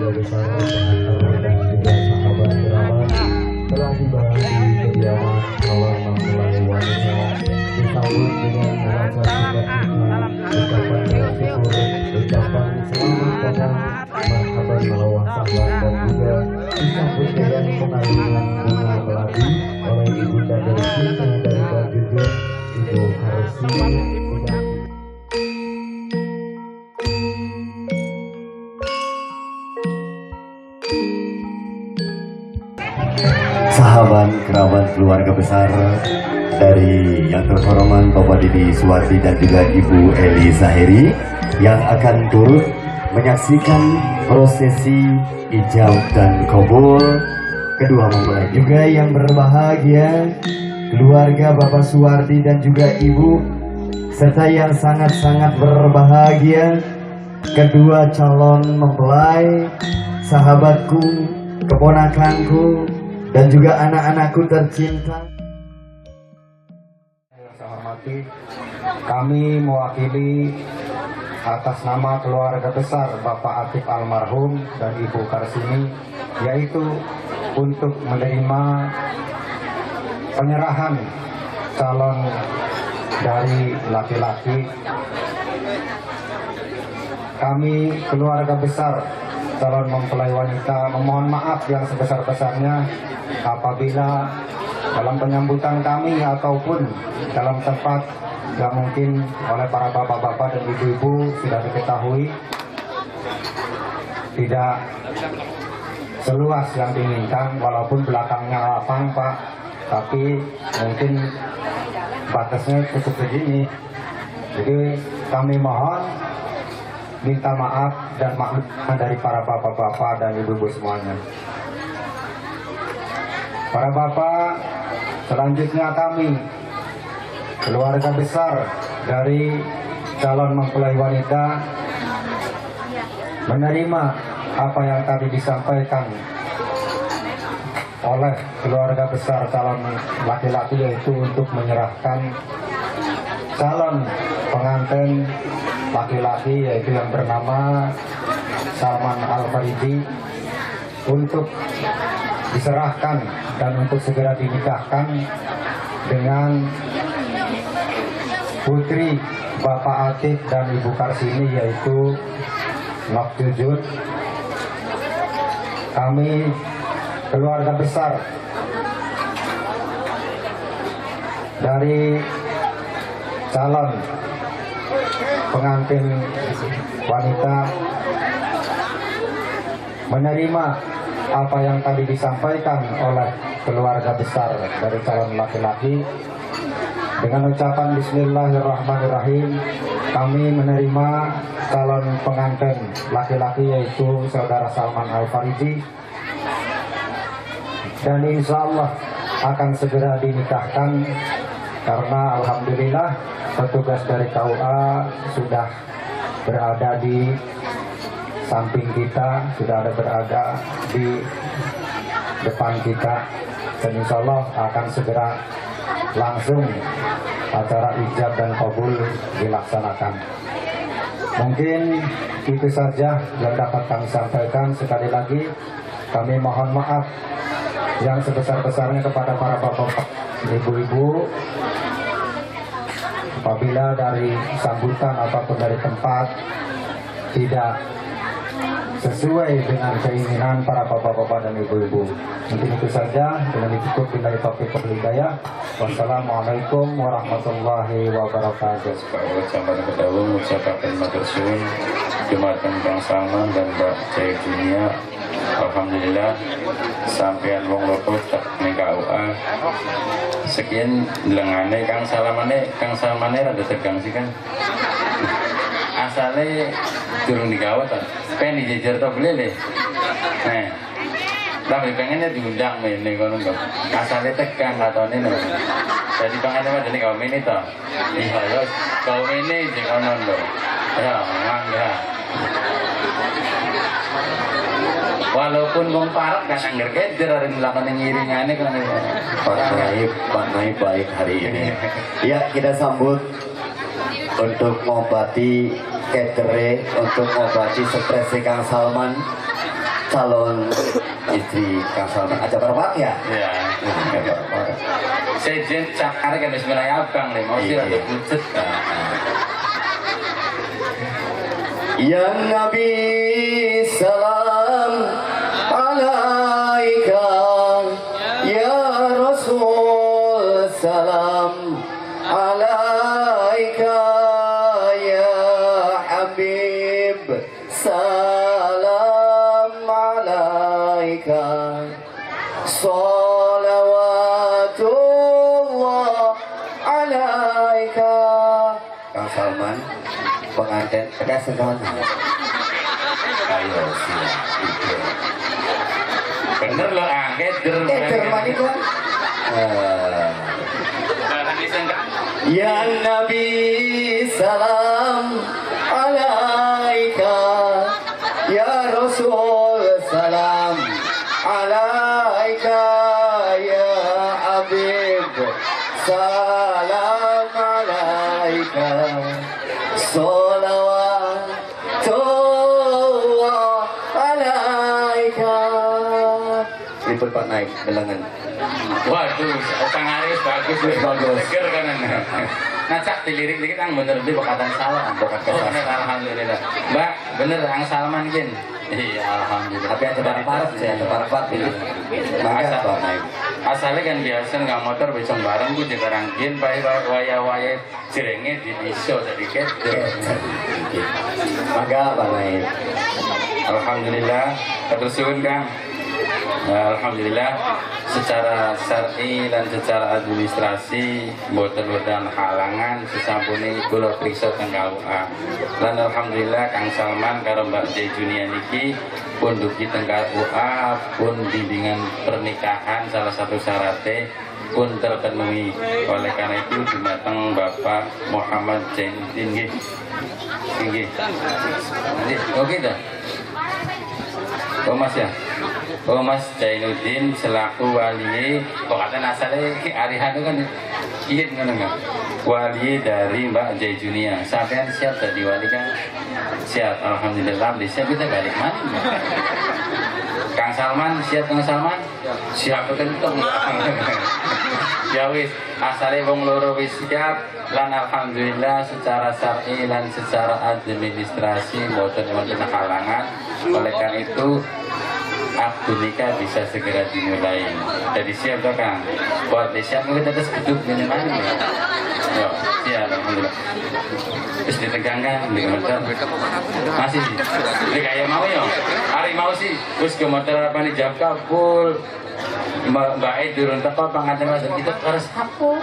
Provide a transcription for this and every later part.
keluarga besar pengantar dan juga sahabat kerabat telah tiba di kediaman calon mempelai wanita disambut dengan rasa sukacita, ucapan syukur, ucapan selamat datang, marhaban melawah sahlan dan juga disambut dengan pengaluman bunga melati oleh ibunda dari kita dari Bajuga, Ibu Harsi. Sahabat kerabat keluarga besar dari yang terhormat Bapak Didi Suwardi dan juga Ibu Eli Zahiri yang akan turut menyaksikan prosesi ijab dan kabul kedua mempelai juga yang berbahagia, keluarga Bapak Suwardi dan juga Ibu, serta yang sangat-sangat berbahagia kedua calon mempelai, sahabatku, keponakanku, dan juga anak-anakku tercinta. Yang saya hormati, kami mewakili atas nama keluarga besar Bapak Atif almarhum dan Ibu Karsini, yaitu untuk menerima penyerahan calon dari laki-laki. Kami keluarga besar calon mempelai wanita memohon maaf yang sebesar-besarnya apabila dalam penyambutan kami ataupun dalam tempat yang mungkin oleh para bapak-bapak dan ibu-ibu sudah diketahui tidak seluas yang diinginkan, walaupun belakangnya lapang Pak, tapi mungkin batasnya cukup segini. Jadi kami mohon minta maaf dan maklum dari para bapak-bapak dan ibu-ibu semuanya. Para bapak, selanjutnya kami keluarga besar dari calon mempelai wanita menerima apa yang tadi disampaikan oleh keluarga besar calon laki-laki, yaitu untuk menyerahkan calon pengantin laki-laki yaitu yang bernama Salman Al-Faridi untuk diserahkan dan untuk segera dinikahkan dengan putri Bapak Atif dan Ibu Karsini, yaitu Nok Jujud. Kami keluarga besar dari calon pengantin wanita menerima apa yang tadi disampaikan oleh keluarga besar dari calon laki-laki. Dengan ucapan Bismillahirrahmanirrahim, kami menerima calon pengantin laki-laki yaitu saudara Salman Al-Faridi, dan insya Allah akan segera dinikahkan karena alhamdulillah petugas dari KUA sudah berada di samping kita, sudah ada berada di depan kita, dan insya Allah akan segera langsung acara ijab dan kabul dilaksanakan. Mungkin itu saja yang dapat kami sampaikan. Sekali lagi kami mohon maaf yang sebesar-besarnya kepada para bapak, ibu-ibu, apabila dari sambutan ataupun dari tempat tidak sesuai dengan keinginan para bapak-bapak dan ibu-ibu. Mungkin itu saja. Dengan ditutup billahi taufiq wal hidayah. Wassalamualaikum warahmatullahi wabarakatuh. Sampai kedawung ucapakan matur suwun dumateng Bang Salman dan Mbak Cai Dunia. Alhamdulillah sampean wong lopot tak ning KUA. Sekian lengane Kang Salmane rada tegang sih kan. Asale durung digawat kan. Pengen dijejer to beli. Nah, tapi pengennya diundang nih kono kok. Asale tegang katone lho. Jadi pengen mah dene kaum ini to. Iya yo kaum ini sing kono lho. Ya, mangga. Walaupun wong parek gak angger kejer hari lakone ngiringane kan. Pak Naib baik hari ini. Ya, kita sambut untuk mengobati ketere, untuk mengobati stres Kang Salman. calon istri Kang Salman aja berapa ya? Ya. Saya jen cakar kan bismillah abang nih mau sih rada pucet kan. Ya Nabi salam alaika, ya Rasul salam alaika, ya Habib salam alaika, salawatullah alaika. Kang Salman pengantin pedas kawan. Ayo siap. Bener lo angket Termani kan. Ya Nabi salam alaika, ya Rasul salam alaika, ya Habib salam alaika, salawatullah alaika. Liput Pak naik belangan. Waduh, Kang Aris bagus bagus. Seger kan. Nah, cak dilirik dikit Kang bener di bakatan salah, bakat kesan. Alhamdulillah. Mbak, bener Kang Salman kin. Iya, alhamdulillah. Tapi ada parah, saya ada parah ini. Maka Pak naik. Asalnya kan biasa nggak motor besok bareng gue dikerangkin waya cirenge di pisau sedikit. Maka Pak naik. Alhamdulillah, keterusun Kang. Alhamdulillah secara syar'i dan secara administrasi boten-boten halangan sesampune kula priksa teng KUA. Lan alhamdulillah Kang Salman karo Mbak Junia niki pun dugi teng KUA pun bimbingan pernikahan salah satu syaratnya pun terpenuhi. Oleh karena itu dumateng Bapak Muhammad Zainuddin nggih. Nggih. Oke dah. Oh Mas ya. Oh Mas Zainuddin selaku wali, kok kata asalnya Arihan kan iya ngono enggak? Wali dari Mbak Junia. Sampean siap jadi wali kan? Siap, alhamdulillah. Siap kita balik mana? Kang Salman siap Kang Salman? Siap ketentung. Ya wis, asale wong loro wis siap lan alhamdulillah secara syar'i lan secara administrasi mboten wonten halangan. Oleh karena itu akad nikah bisa segera dimulai. Jadi siap toh Kang? Buat siap kita terus duduk minimal ya. Yo, siap alhamdulillah. Terus ditegangkan di motor. Masih sih. Ini kayak mau ya. Hari mau sih. Terus ke motor apa nih jam kabul. Mbak turun teko pengantin Mas kita harus hapus.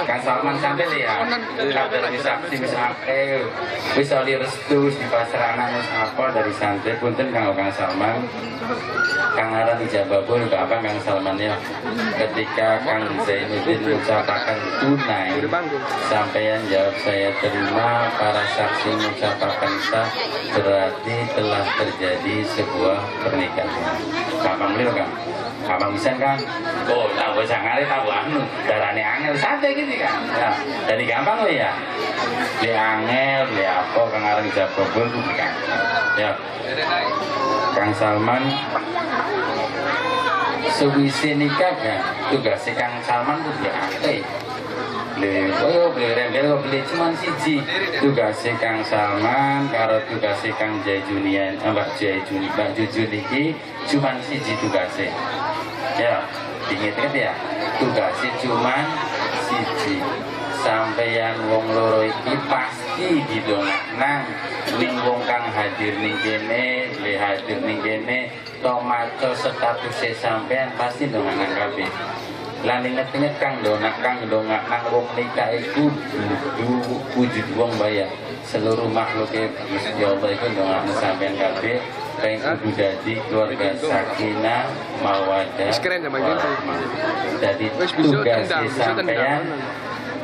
Kang Salman sampai ya. Kader bisa akeh. Bisa restu di pasranan wis apa dari santri punten Kang Salman. Kang Aran ijababul ke apa Kang Salman ya. Ketika Kang Zainuddin mengucapkan tunai sampeyan jawab saya terima, para saksi mengucapkan sah, berarti telah terjadi sebuah pernikahan. Kapan beli Kang? Abang bisa Kang? Oh, tahu sangare tahu anu, darane angel santai gitu kan. Ya, jadi gampang loh ya. Beli angel, beli apa Kang Aran ijababul itu kan. Ya. Kang Salman sewise nikah kan tugasnya Kang Salman tuh diakeh. Beli rembel beli cuman siji tugasnya Kang Salman karo tugasnya Kang Junia Mbak Juju niki cuman siji tugasnya. Ya, diinget-inget ya. Tugasnya cuman siji. Sampeyan wong loro iki pasti didongakna ning wong kang hadir ning kene, le hadir ning kene, to maca statusé sampeyan pasti dongakna kabeh. Lan inget-inget Kang dongakna wong nikah iku wujud wong baya. Seluruh makhluk Gusti Allah iku dongakna sampeyan kabeh. Pengen kudu dadi keluarga sakinah mawaddah. Jadi tugas sampeyan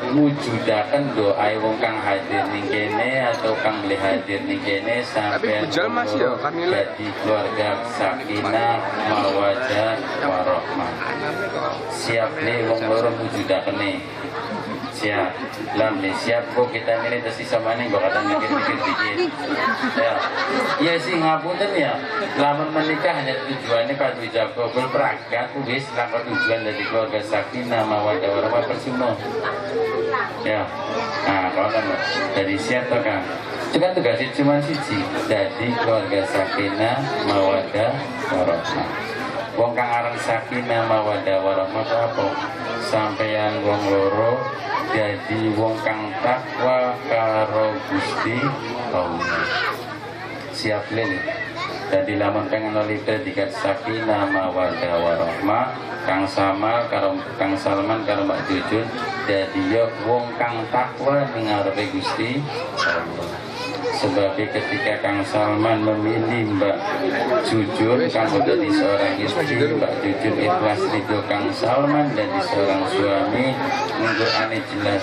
wujudaken doa wong kang hadir ning kene atau kang beli hadir ning kene sampai jadi keluarga sakinah mawaddah warahmah. Siap nih wong loro wujudaken nih. siap lam nih siap kok kita ini tersisa mana gua kata mikir-mikir dikit ya iya sih ngapunten ya lamun menikah hanya tujuannya kadu jago berperagat wis langkah tujuan dari keluarga sakinah mawaddah warahmah persuno ya nah kalau kan dari siap tuh kan itu kan tugasnya cuma siji jadi keluarga sakinah mawaddah warahmah wong kang aran sakinah mawaddah warahmah apa sampeyan wong loro jadi wong kang takwa karo Gusti Allah siap lele jadi lamun pengen oleh predikat sakinah mawaddah warahmah kang sama karo kang Salman karo Mbak Jujun jadi yo wong kang takwa ning ngarepe Gusti Allah sebab ketika Kang Salman memilih Mbak Jujun kamu jadi seorang istri Mbak Jujun ikhlas ridho Kang Salman dan seorang suami untuk aneh jelas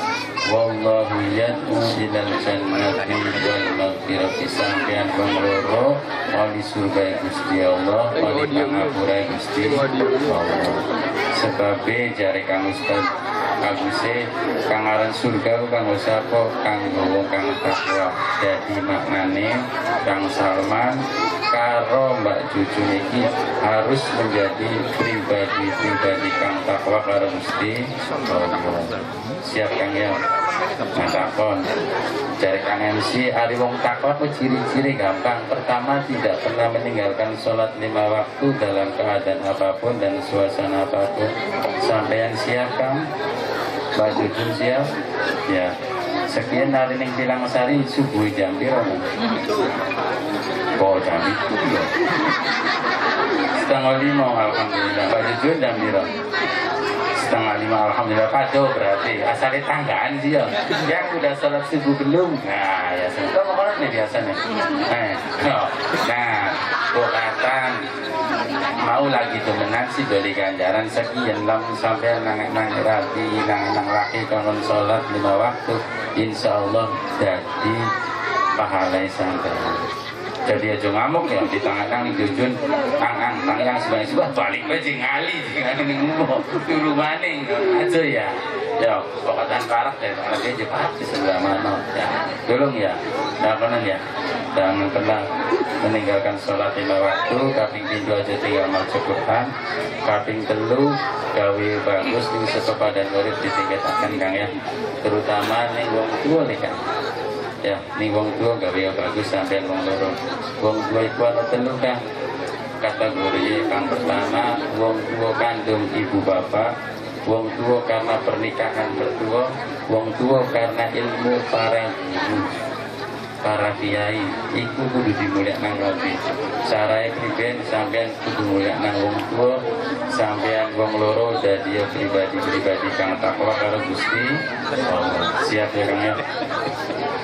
wallahu yad'u ilal jannati wal maghfirati sampeyan wong loro wali surga Gusti Allah wali pangapura Gusti Allah sebab jare Kang Ustaz Aguse kang aran surga kang sapa kang wong kang takwa dadi maknane Kang Salman karo Mbak Jujun iki harus menjadi pribadi kang takwa karo Gusti Allah siap Kang ya takon dari Kang MC ari wong takwa apa ciri-ciri gampang pertama tidak pernah meninggalkan sholat 5 waktu dalam keadaan apapun dan suasana apapun sampeyan siap Kang Mbak Jujun siap ya sekian hari ning Tilang Sari subuh jam piro kok jam itu ya 4:30 alhamdulillah Mbak Jujun jam piro 4:30 alhamdulillah kado berarti asalnya tanggaan sih ya yang udah sholat subuh belum nah ya sudah mau nih biasanya nah bokatan mau lagi temenan sih dari ganjaran sekian lam sampai nang rapi nang laki kangen sholat 5 waktu insya Allah jadi pahala sampai jadi aja ngamuk ya di tangan Jujun tang yang sebanyak balik aja ngali ngomong dulu maning aja ya ya pokoknya parak deh parak aja pasti sebelah mana ya tolong ya konon ya jangan pernah meninggalkan sholat 5 waktu kaping pintu aja tinggal maca Quran kaping telu gawe bagus ning sekepadan urip ditingkatkan Kang ya terutama ning wong tua nih Kang ya ning wong tua gawe bagus sampai wong loro wong tua iku ana telu Kang kategori kang pertama wong tua kandung ibu bapak wong tua karena pernikahan bertua wong tua karena ilmu para guru para kiai iku kudu dimulyakkan kabeh sarae priben sampean kudu mulyakkan wong tua sampean wong loro dadi pribadi kang takwa karo Gusti Allah siap ya Kang ya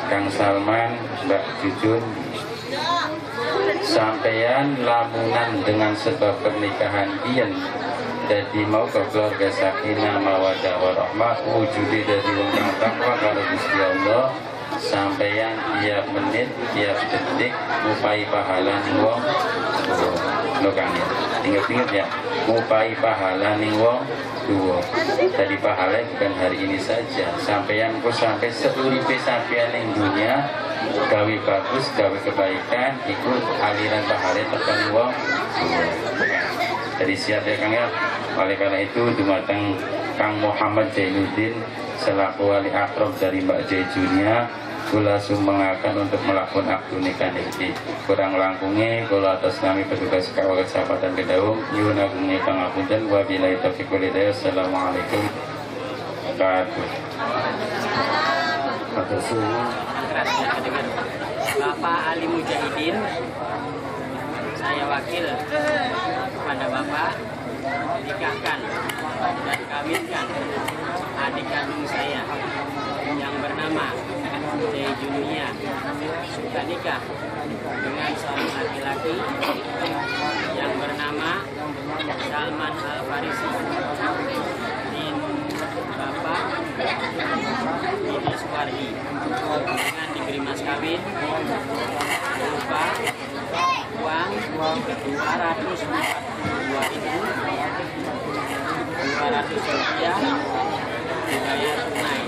Kang Salman Mbak Jujun sampean lamunan dengan sebab pernikahan kian jadi mau ke keluarga sakinah mawaddah warahmah wujudi dari wong kang takwa karo Gusti Allah sampeyan tiap menit tiap detik ngupai pahala ning wong lho Kang ya ingat-ingat ya ngupai pahala ning wong tuwa jadi pahala bukan hari ini saja sampeyan kok sampai seuripe sampeyan ning dunia gawe bagus gawe kebaikan ikut aliran pahala tekan wong tuwa jadi siap ya Kang ya oleh karena itu dumateng Kang Muhammad Jainuddin selaku wali akrom dari Mbak Jejunya kula sumbangaken untuk melakukan akad nikah niki kurang langkunge kula atas nami petugas kawat Kecamatan Kedaung nyuwun agung pangapunten wabillahi taufiq wal hidayah assalamualaikum dengan Bapak Ali Mujahidin saya wakil kepada Bapak nikahkan dan kawinkan adik kandung saya yang bernama Junia suka nikah dengan seorang laki-laki yang bernama Salman Al-Farisi bin Bapak Didi Suwardi dengan diberi mas kawin berupa uang 242 itu 200 rupiah dibayar tunai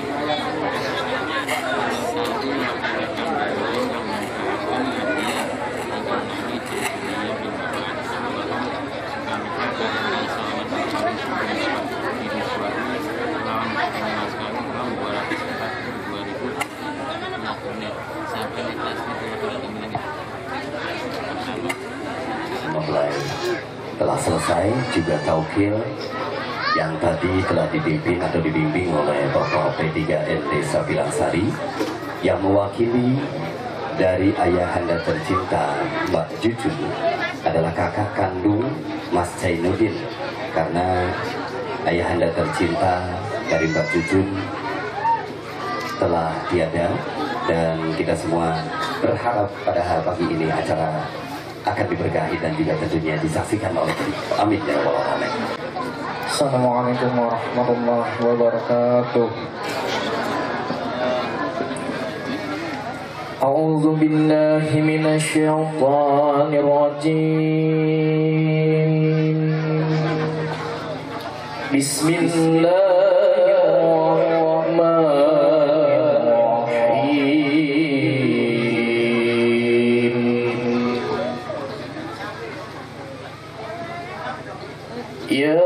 selesai, juga taukil yang tadi telah dipimpin atau dibimbing oleh Bapak P3N Desa Bilangsari yang mewakili dari ayahanda tercinta Mbak Jujun adalah kakak kandung Mas Zainuddin, karena ayahanda tercinta dari Mbak Jujun telah tiada, dan kita semua berharap pada hari pagi ini acara akan diberkahi dan juga tentunya disaksikan oleh kita. Amin ya rabbal alamin. Assalamualaikum warahmatullahi wabarakatuh. A'udzu billahi minasyaitonir rajim. Bismillahirrahmanirrahim. Ya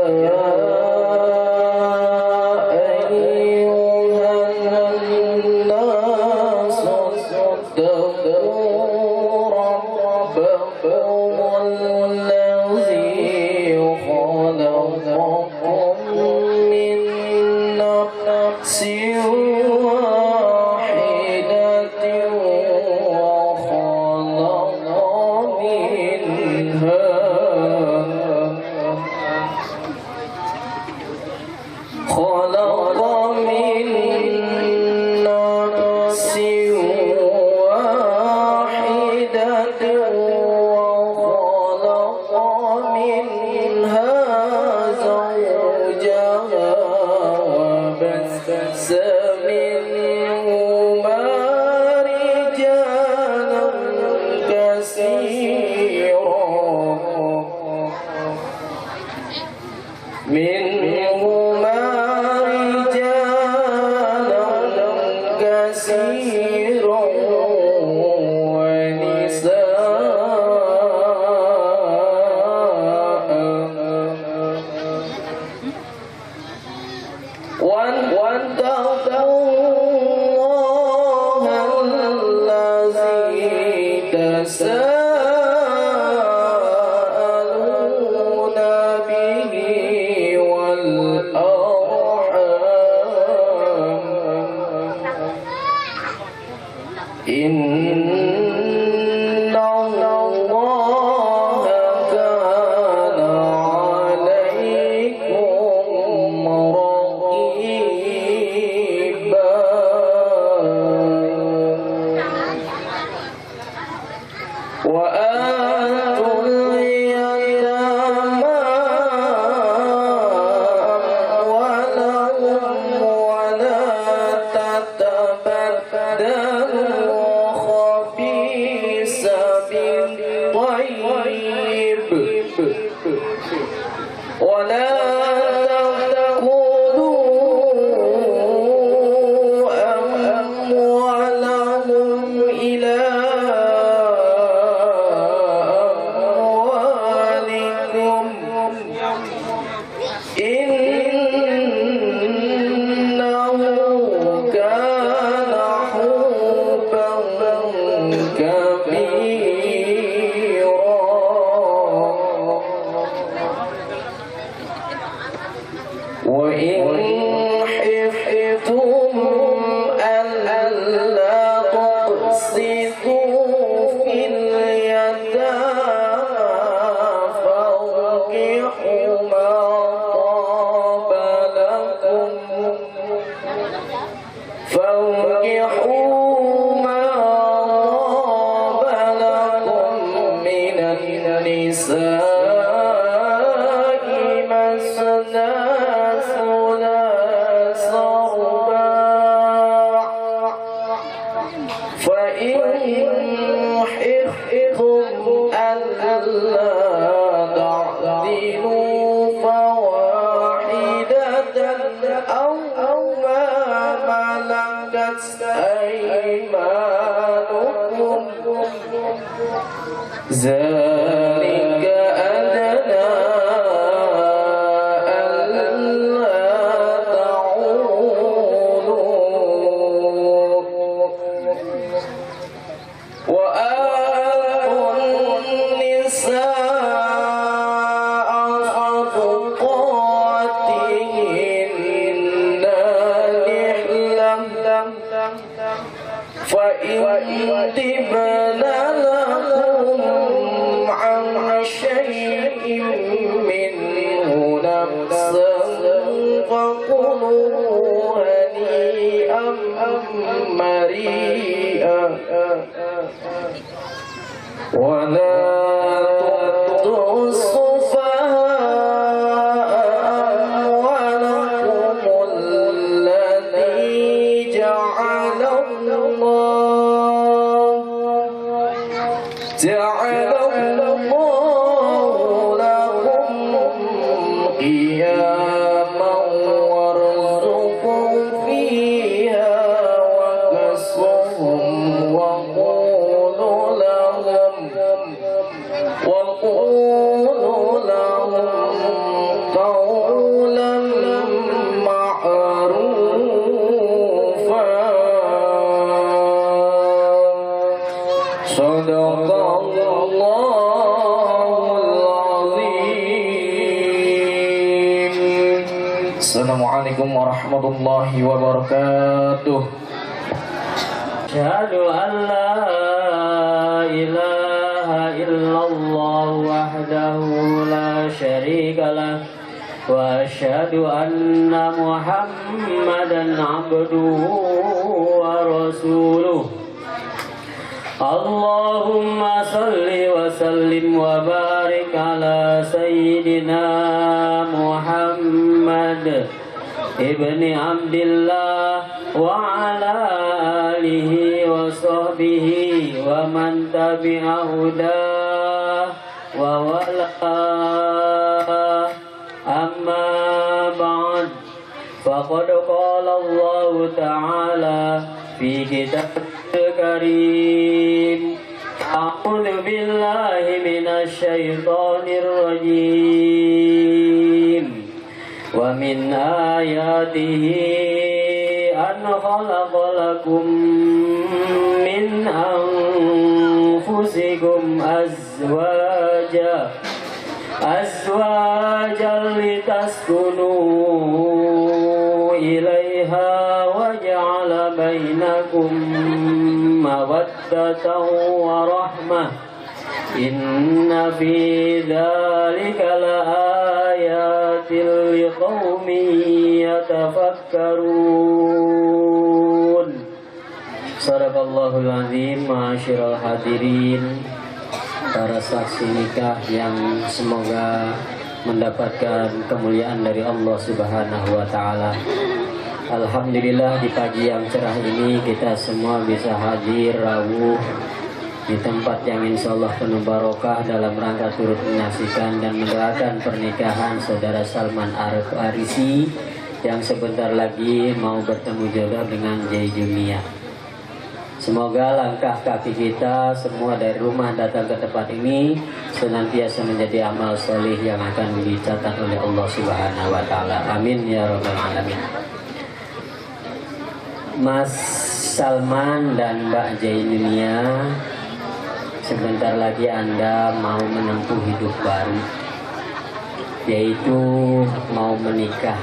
وآتوا النساء فإن تبن لكم عن شيء منه نفسا فكلوا هنيئا مريئا ولا تؤتوا السفهاء أموالكم التي جعل الله لكم قياما وارزقوا فيها وكسوهم وقولوا لهم قولا معروفا صدق الله العظيم. Assalamualaikum warahmatullahi wabarakatuh. أشهد أن لا إله إلا الله وحده لا شريك له وأشهد أن محمدا عبده ورسوله اللهم صل وسلم وبارك على سيدنا محمد ابن عبد الله وعلى آله وصحبه ومن تبع هداه ووالاه أما بعد فقد قال الله تعالى في كتابه الكريم أعوذ بالله من الشيطان الرجيم ومن آياته أن خلق لكم من أنفسكم أزواجا لتسكنوا إليها وجعل بينكم مودة ورحمة إن في ذلك لآيات لقوم يتفكرون. Sadaqallahul azim. Ma'asyiral hadirin, para saksi nikah yang semoga mendapatkan kemuliaan dari Allah Subhanahu wa taala. Alhamdulillah, di pagi yang cerah ini kita semua bisa hadir rawuh di tempat yang insya Allah penuh barokah dalam rangka turut menyaksikan dan mendoakan pernikahan saudara Salman Arif Arisi yang sebentar lagi mau bertemu jodoh dengan Jai Junia. Semoga langkah kaki kita semua dari rumah datang ke tempat ini senantiasa menjadi amal soleh yang akan dicatat oleh Allah Subhanahu wa taala. Amin ya rabbal alamin. Mas Salman dan Mbak Jainunia, sebentar lagi Anda mau menempuh hidup baru, yaitu mau menikah.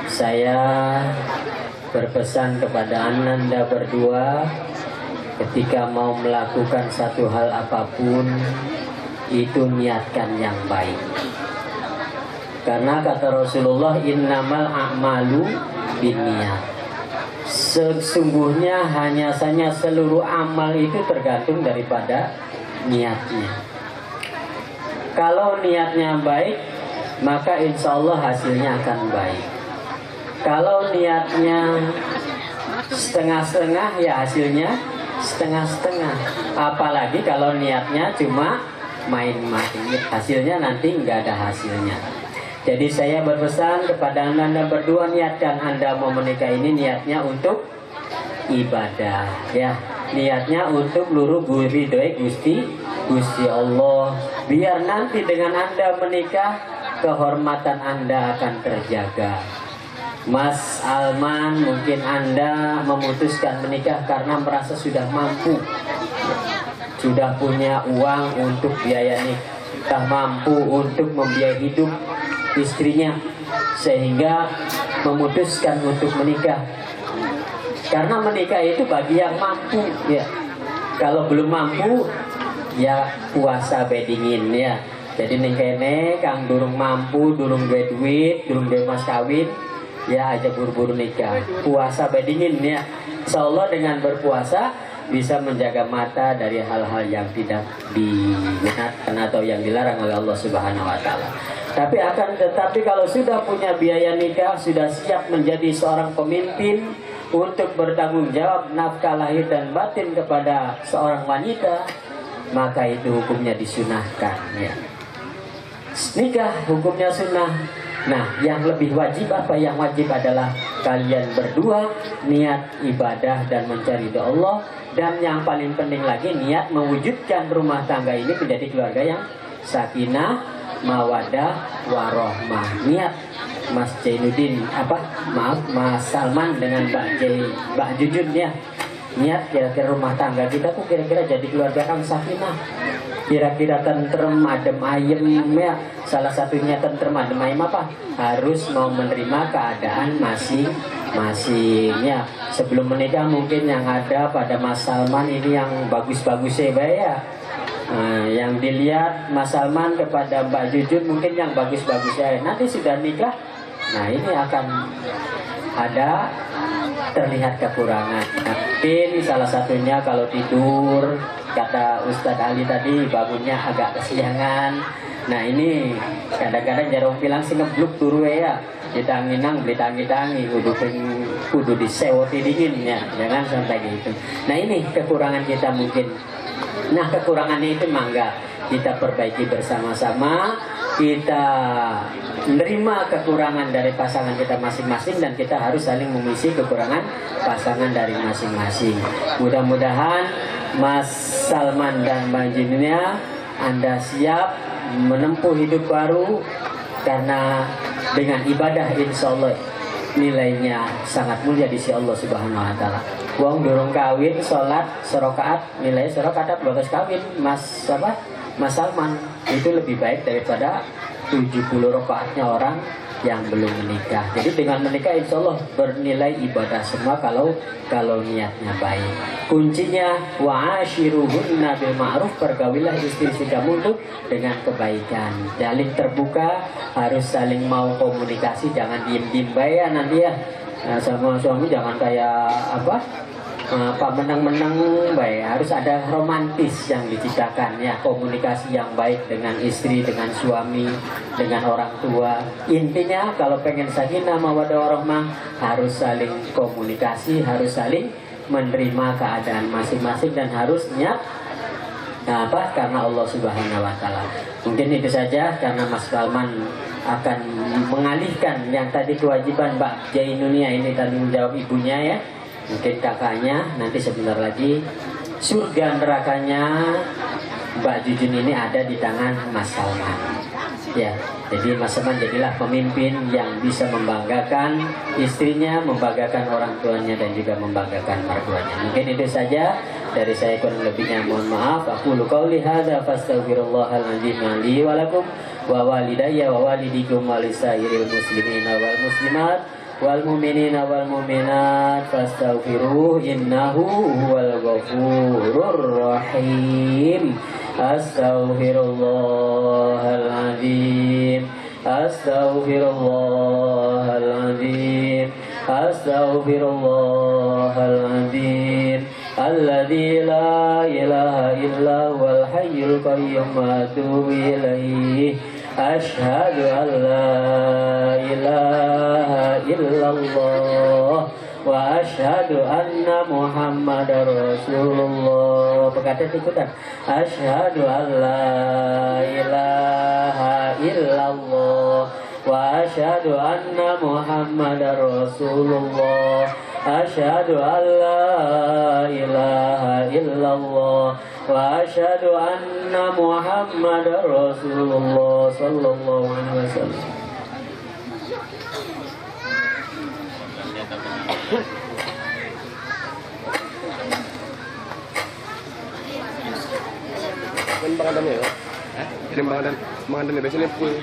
Saya berpesan kepada Anda berdua, ketika mau melakukan satu hal apapun, itu niatkan yang baik. Karena kata Rasulullah, innamal a'malu binniyat. Sesungguhnya hanya saja seluruh amal itu tergantung daripada niatnya. Kalau niatnya baik, maka insya Allah hasilnya akan baik. Kalau niatnya setengah-setengah, ya hasilnya setengah-setengah. Apalagi kalau niatnya cuma main-main, hasilnya nanti nggak ada hasilnya. Jadi saya berpesan kepada Anda berdua, niatkan Anda mau menikah ini niatnya untuk ibadah, ya. Niatnya untuk luruh ridhoe Gusti Allah. Biar nanti dengan Anda menikah, kehormatan Anda akan terjaga. Mas Alman, mungkin Anda memutuskan menikah karena merasa sudah mampu, sudah punya uang untuk biaya nikah, sudah mampu untuk membiayai hidup istrinya, sehingga memutuskan untuk menikah. Karena menikah itu bagi yang mampu ya. Kalau belum mampu ya puasa bedingin ya. Jadi ning kene kang durung mampu, durung duwe duit, durung duwe mas kawin, ya aja buru-buru nikah. Puasa bedingin ya. Insyaallah dengan berpuasa bisa menjaga mata dari hal-hal yang tidak dibenarkan atau yang dilarang oleh Allah Subhanahu wa taala. Tetapi kalau sudah punya biaya nikah, sudah siap menjadi seorang pemimpin untuk bertanggung jawab nafkah lahir dan batin kepada seorang wanita, maka itu hukumnya disunahkan ya. Nikah hukumnya sunnah. Nah, yang lebih wajib apa? Yang wajib adalah kalian berdua niat ibadah dan mencari ridha Allah, dan yang paling penting lagi niat mewujudkan rumah tangga ini menjadi keluarga yang sakinah, mawadah, warahmah. Niat Mas Jainuddin Mas Salman dengan Mbak Jujun ya. Niat kira-kira rumah tangga kita tuh kira-kira jadi keluarga yang sakinah, kira-kira tentrem, adem ayem ya. Salah satunya tentrem, adem ayem apa? Harus mau menerima keadaan masing-masing ya. Sebelum menikah mungkin yang ada pada Mas Salman ini yang bagus-bagus ya. Nah, yang dilihat Mas Salman kepada Mbak Jujun mungkin yang bagus-bagus ya. Nanti sudah nikah, nah ini akan ada terlihat kekurangan. Mungkin salah satunya kalau tidur, kata Ustadz Ali tadi bangunnya agak kesiangan. Nah ini kadang-kadang jarang bilang sih ngebluk turu ya. Ditanginang, ditangi-tangi, kudu disewoti dingin ya. Jangan sampai gitu. Nah ini kekurangan kita mungkin. Nah kekurangannya itu mangga kita perbaiki bersama-sama, kita menerima kekurangan dari pasangan kita masing-masing, dan kita harus saling mengisi kekurangan pasangan dari masing-masing. Mudah-mudahan Mas Salman dan Mbak Jinnya Anda siap menempuh hidup baru, karena dengan ibadah insya Allah nilainya sangat mulia di sisi Allah Subhanahu wa taala. Wong durung kawin sholat serokaat, nilai serokaat bagus kawin. Mas Salman itu lebih baik daripada 70 rakaatnya orang yang belum menikah. Jadi dengan menikah insya Allah bernilai ibadah semua kalau niatnya baik. Kuncinya wa'ashiruhunna bil ma'ruf, pergaulilah istri kamu untuk dengan kebaikan. Saling terbuka, harus saling mau komunikasi, jangan diem-diem ya nanti ya. Nah, sama suami jangan kayak menang-menang baik, harus ada romantis yang diciptakan ya, komunikasi yang baik dengan istri, dengan suami, dengan orang tua. Intinya kalau pengen sakinah mawaddah warahmah harus saling komunikasi, harus saling menerima keadaan masing-masing, dan harusnya karena Allah Subhanahu wa taala. Mungkin itu saja, karena Mas Salman akan mengalihkan yang tadi kewajiban Mbak Jainunia ini tadi menjawab ibunya ya. Mungkin kakaknya nanti sebentar lagi surga nerakanya Mbak Jujun ini ada di tangan Mas Salman. Ya, jadi Mas Salman jadilah pemimpin yang bisa membanggakan istrinya, membanggakan orang tuanya, dan juga membanggakan mertuanya. Mungkin itu saja dari saya, kurang lebihnya mohon maaf. Aku qouli hadza fastaghfirullahal azim li wa lakum wa walidayya wa walidikum wa lisairil muslimina wal muslimat wal mu'minina wal mu'minat fastaghfiruhu innahu huwal ghafurur rahim. Astaghfirullahaladzim, astaghfirullahaladzim, astaghfirullahaladzim, alladzi la ilaha illa huwal hayyul qayyum wa atubu ilaih. Asyhadu an la ilaha illallah wa asyhadu anna Muhammadar Rasulullah. Berkata ikutan. Asyhadu an la ilaha illallah wa asyhadu anna Muhammadar Rasulullah. Asyhadu an la ilaha illallah wa asyhadu anna Muhammadar Rasulullah sallallahu alaihi wasallam. Pangadannya ya? Ini pangadannya biasanya full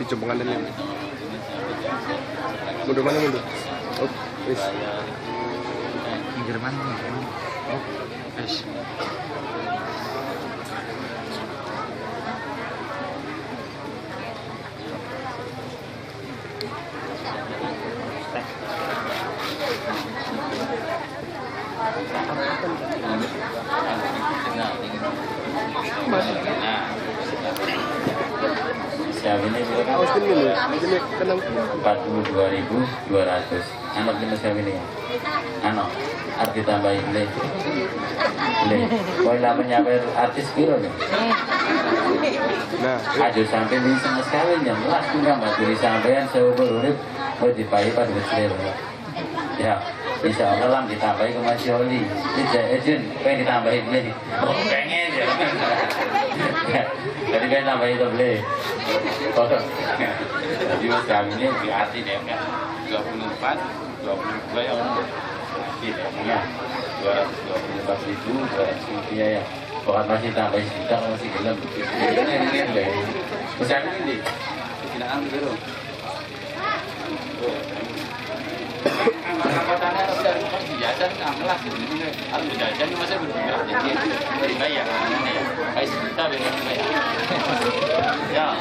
dicoba pangadannya. Mundur mana mundur? Oh, wis. Siap ini juga kan Awas ini loh, ini kenang 42.200. Anak ini siap ini ya. Anak harus ditambahin le. Kau lah menyampai artis kiro nih. Nah, Ajo sampai di sama sekali jam belas pun nggak maturi sampean seumur urip mau dipakai pada kecil. Ya, insya Allah lah ditambahin ke Mas Yoli. Ini Jun, pengen ditambahin beli. Oh, pengen ya. Jadi pengen tambahin itu beli. Foto. Jadi Mas kami ini hati deh kan. 24, 22 ya orang. Tidak, 224.200 rupiah ya. Bukan masih tambah juta, masih gelap. Ini deh. Bisa ini. Tidak ambil dulu. Kotanya harus dari jajan 16 ini harus jajan masa bergerak jadi bayar ini ya kayak sejuta dengan bayar ya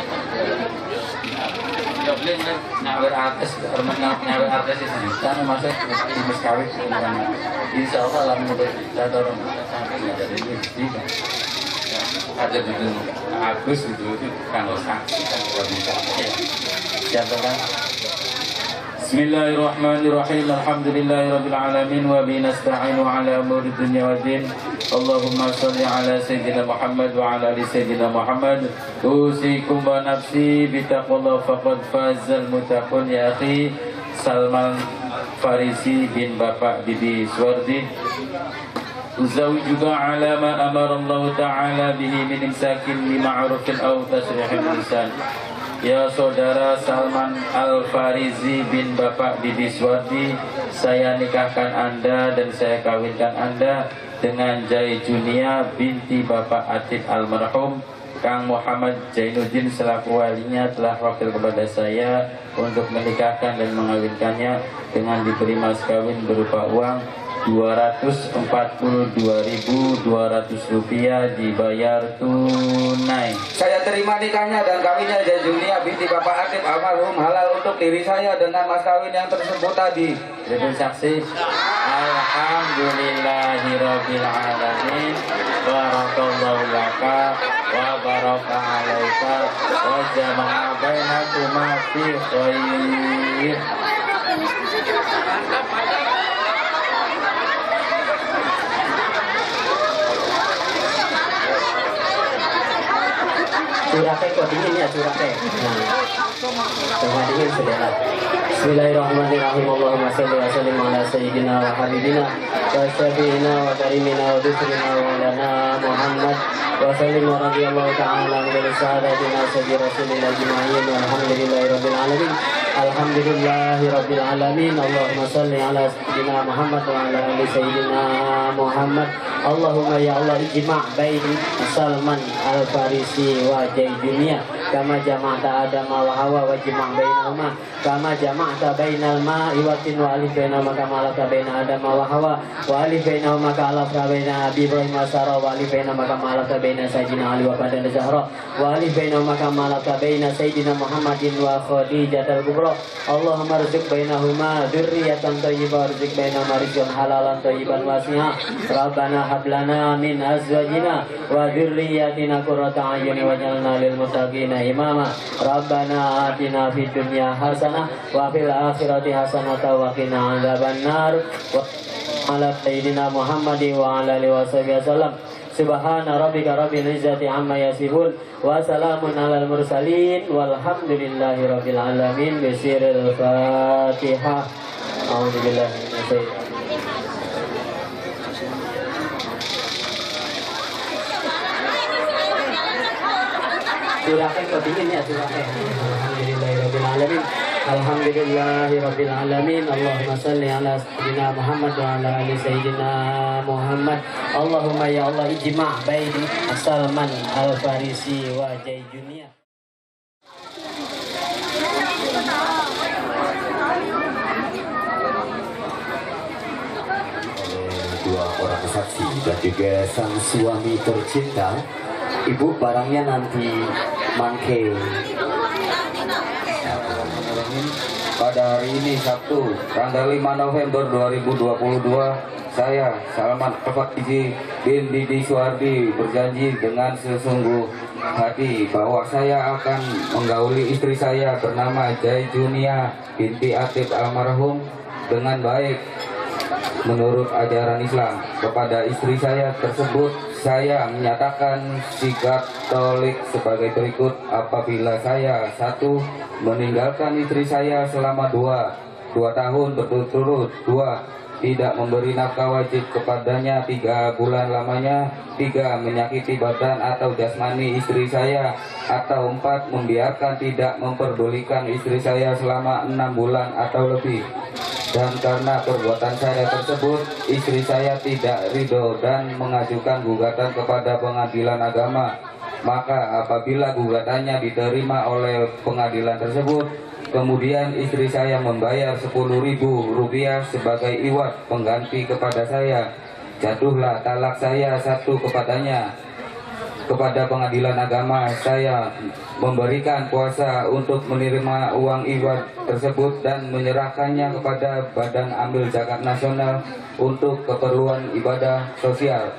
ya beli nyawer artis nyawer artis sejuta masa mas kawin insya Allah lah menurut saya dorong sampai jadi ini ada dulu Agus itu kalau saksi kan kalau bisa siapa kan Bismillahirrahmanirrahim. Alhamdulillahirabbil alamin wa bihi nasta'inu ala umuri dunya waddin. Allahumma shalli ala sayyidina Muhammad wa ala ali sayyidina Muhammad. Usikum wa nafsi bi taqwallah faqad fazal muttaqun ya akhi Salman Farisi bin Bapak Bibi Suwardi. Uzawi juga ala ma amara Allah Ta'ala bihi min imsakin li ma'rufin aw tasrihil lisan. Ya saudara Salman Al-Farizi bin Bapak Bibi Suwardi, saya nikahkan Anda dan saya kawinkan Anda dengan Jai Junia binti Bapak Atib almarhum Kang Muhammad Jainuddin selaku walinya telah wakil kepada saya untuk menikahkan dan mengawinkannya dengan diberi mas kawin berupa uang 242.200 rupiah dibayar tunai. Saya terima nikahnya dan kawinnya Jai Junia binti Bapak Atib almarhum halal untuk diri saya dengan mas kawin yang tersebut tadi. Beri saksi. Alhamdulillahirabbil alamin. Barakallahu laka wa baraka alaika wa jama'a bainakuma fi khair. Curate kok dingin ya curate. Coba dingin saudara. Bismillahirrahmanirrahim. Allahumma shalli wa sallim ala sayyidina wa habibina wa syafiina wa karimina wa dusrina wa lana Muhammad wa sallim wa radiyallahu ta'ala min sa'adatina sayyidi rasulillah jima'in walhamdulillahi rabbil alamin. Alhamdulillahi rabbil alamin. Allahumma shalli ala sayyidina Muhammad wa ala ali sayyidina Muhammad. Allahumma ya Allah ijma' baini Salman Al-Farisi wa Jai Junia kama jama'ta Adama wa Hawa wa jima' bainahuma kama jama'ta bainal ma'i wa tin wa alif bainahuma kama alafta baina Adama wa Hawa wa alif bainahuma kama alafta baina Abi Ibrahim wa Sarah wa alif bainahuma kama alafta baina Sayyidina Ali wa Fatimah Zahra wa alif bainahuma kama alafta baina Sayyidina Muhammadin wa Khadijah al-Kubra. Allahumma rizq bainahuma dzurriyyatan thayyibah rizq bainahuma rizqan halalan thayyiban wasi'a. Rabbana hablana min azwajina wa dzurriyyatina qurrata a'yun waj'alna lil muttaqina imama. Rabbana atina fid dunya hasanah wa fil akhirati hasanah wa qina adzabannar. Wa ala sayyidina Muhammadin wa ala alihi wasallam. Subhana rabbika rabbil izzati amma yasifun wa salamun alal mursalin walhamdulillahi rabbil alamin. Bisiril Fatihah. A'udzubillahi minasyaitonir Surahnya kok dingin ya surahnya. Alhamdulillahirabbil alamin. Alhamdulillahirabbil alamin. Allahumma shalli ala sayyidina Muhammad wa ala ali sayyidina Muhammad. Allahumma ya Allah ijma' baini Salman Al-Farisi wa Jai Junia. dua orang saksi dan juga sang suami tercinta. Ibu, barangnya nanti mangke. Pada hari ini Sabtu tanggal 5 November 2022, saya Salman Al-Fariji bin Didi Suwardi berjanji dengan sesungguh hati bahwa saya akan menggauli istri saya bernama Jaijunia binti Atif almarhum dengan baik menurut ajaran Islam. Kepada istri saya tersebut saya menyatakan sikap tolik sebagai berikut. Apabila saya: 1. Meninggalkan istri saya selama 2 tahun berturut-turut. 2. Tidak memberi nafkah wajib kepadanya 3 bulan lamanya. 3. Menyakiti badan atau jasmani istri saya. Atau 4. Membiarkan tidak memperdulikan istri saya selama 6 bulan atau lebih. Dan karena perbuatan saya tersebut, istri saya tidak ridho dan mengajukan gugatan kepada pengadilan agama. Maka apabila gugatannya diterima oleh pengadilan tersebut, kemudian istri saya membayar Rp10.000 sebagai iwat pengganti kepada saya, jatuhlah talak saya 1 kepadanya. Kepada pengadilan agama, saya memberikan kuasa untuk menerima uang iwat tersebut dan menyerahkannya kepada Badan Amil Zakat Nasional untuk keperluan ibadah sosial.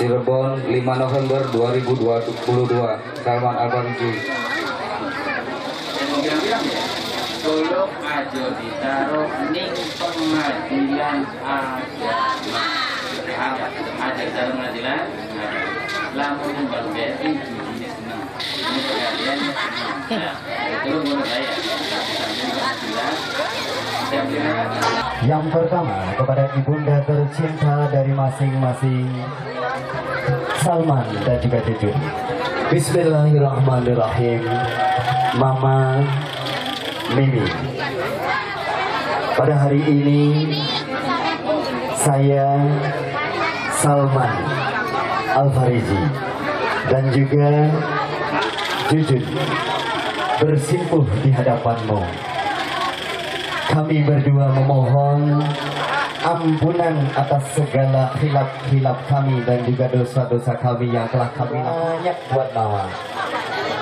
Cirebon, 5 November 2022. Salman Al-Fariji. Tolong aja ditaruh ning pengadilan agama. Ada dalam pengadilan. Lamun baru jadi ini senang. Ini pengadilan. Itu boleh saya. Yang pertama kepada ibunda tercinta dari masing-masing Salman dan juga Jujun. Bismillahirrahmanirrahim. Mama Mimi, pada hari ini saya Salman Al-Fariji dan juga Jujun bersimpuh di hadapanmu. Kami berdua memohon ampunan atas segala khilaf-khilaf kami dan juga dosa-dosa kami yang telah kami banyak buat Mama.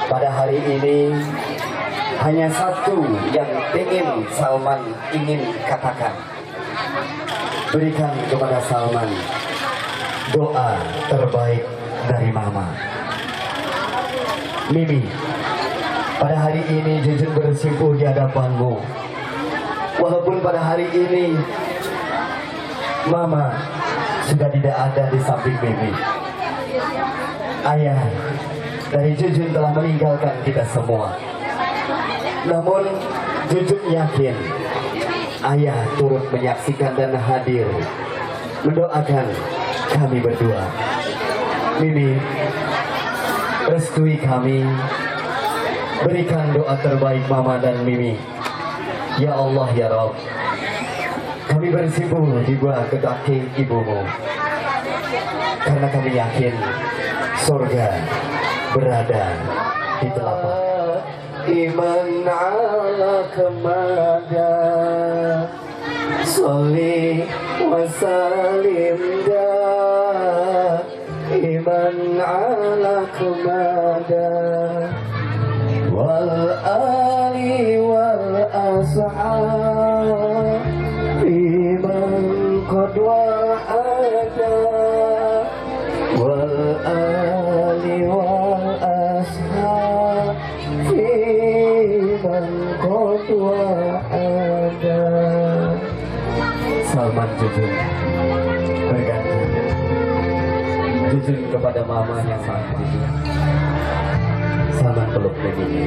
Pada hari ini hanya satu yang Salman ingin katakan. Berikan kepada Salman doa terbaik dari Mama. Mimi, pada hari ini Jujun bersimpuh di hadapanmu. Walaupun pada hari ini Mama sudah tidak ada di samping Mimi. Ayah dari Jujun telah meninggalkan kita semua. Namun Jujun yakin Ayah turut menyaksikan dan hadir mendoakan kami berdua. Mimi, restui kami, berikan doa terbaik Mama dan Mimi. Ya Allah ya Rabb, kami bersimpuh di bawah kaki ibumu, karena kami yakin surga berada di telapak iman ala kemada sholli wa salim da iman ala kemada wal ali wal ashab iman qad wa'ada wal ali wal ashab iman qad wa'ada. Salman Jujun berganti Jujun kepada mamanya Salman. Salman peluk Mimi.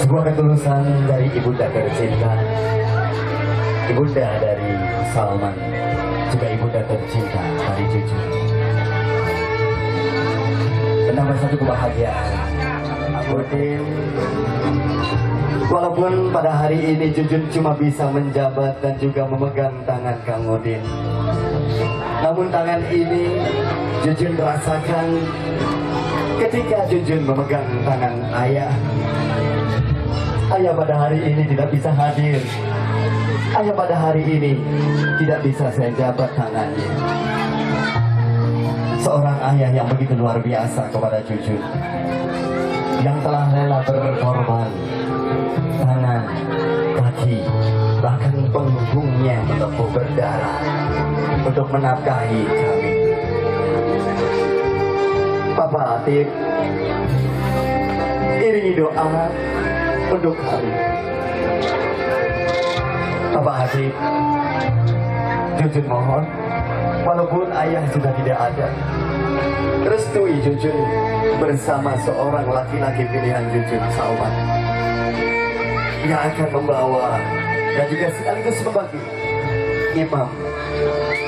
Sebuah ketulusan dari ibunda tercinta, ibunda dari Salman, juga ibunda tercinta dari Jujun. Menambah satu kebahagiaan. Udin, walaupun pada hari ini Jujun cuma bisa menjabat dan juga memegang tangan Kang Udin, Namun tangan ini Jujun rasakan ketika Jujun memegang tangan ayah. Ayah pada hari ini tidak bisa hadir. Ayah pada hari ini tidak bisa saya jabat tangannya. Seorang ayah yang begitu luar biasa kepada Jujun, yang telah rela berkorban tangan, kaki, bahkan punggungnya untuk berdarah untuk menafkahi kami. Bapak Atif, iringi doa untuk kami. Bapak Atif, Jujun mohon, walaupun ayah sudah tidak ada, restui Jujun bersama seorang laki-laki pilihan Jujun, Salman, yang akan membawa dan juga sekaligus membagi imam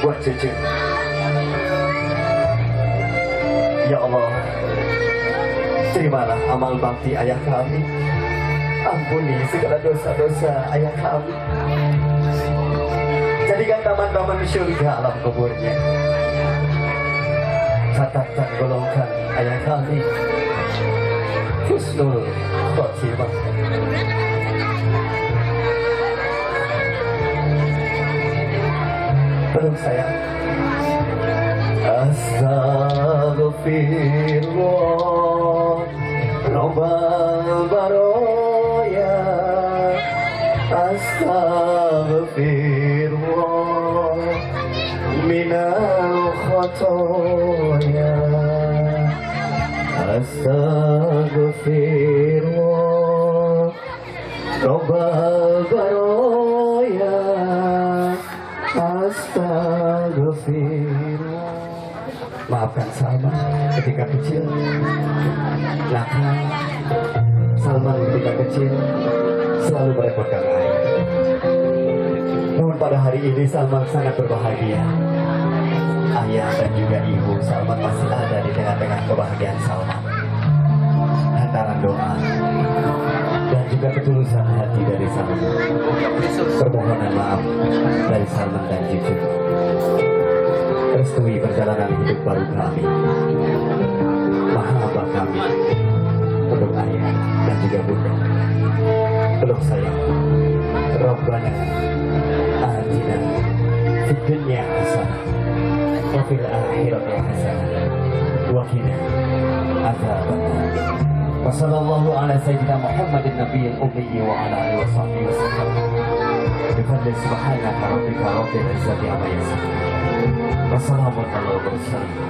buat Jujun. Ya Allah, terimalah amal bakti ayah kami. Ampuni segala dosa-dosa ayah kami. Jadikan taman-taman syurga alam kuburnya. Catatkan golongkan ayah kami husnul khotimah. Belum sayang. Astaghfirullah Rabbal Baroya. Astaghfirullah minal khotoya. Astaghfirullah Rabbal Baroya. Astaghfirullah. Maafkan Salman ketika kecil, nakal. Salman ketika kecil selalu merepotkan ayah. Namun pada hari ini Salman sangat berbahagia. Ayah dan juga ibu Salman masih ada di tengah-tengah kebahagiaan Salman. Hantaran doa dan juga ketulusan hati dari Salman, permohonan maaf dari Salman dan Jujun. Restui perjalanan hidup baru kami. Mahabah kami untuk ayah dan juga bunda. Peluk sayang. Rabbana atina fid dunya hasanah wa fil akhirati hasanah wa qina adzabannar. Wa sallallahu ala sayyidina Muhammadin nabiyil ummi wa ala alihi wa sahbihi wasallam. Bifadli subhanaka rabbika rabbil izzati amma yasifun. Wassalamualaikum warahmatullahi wabarakatuh.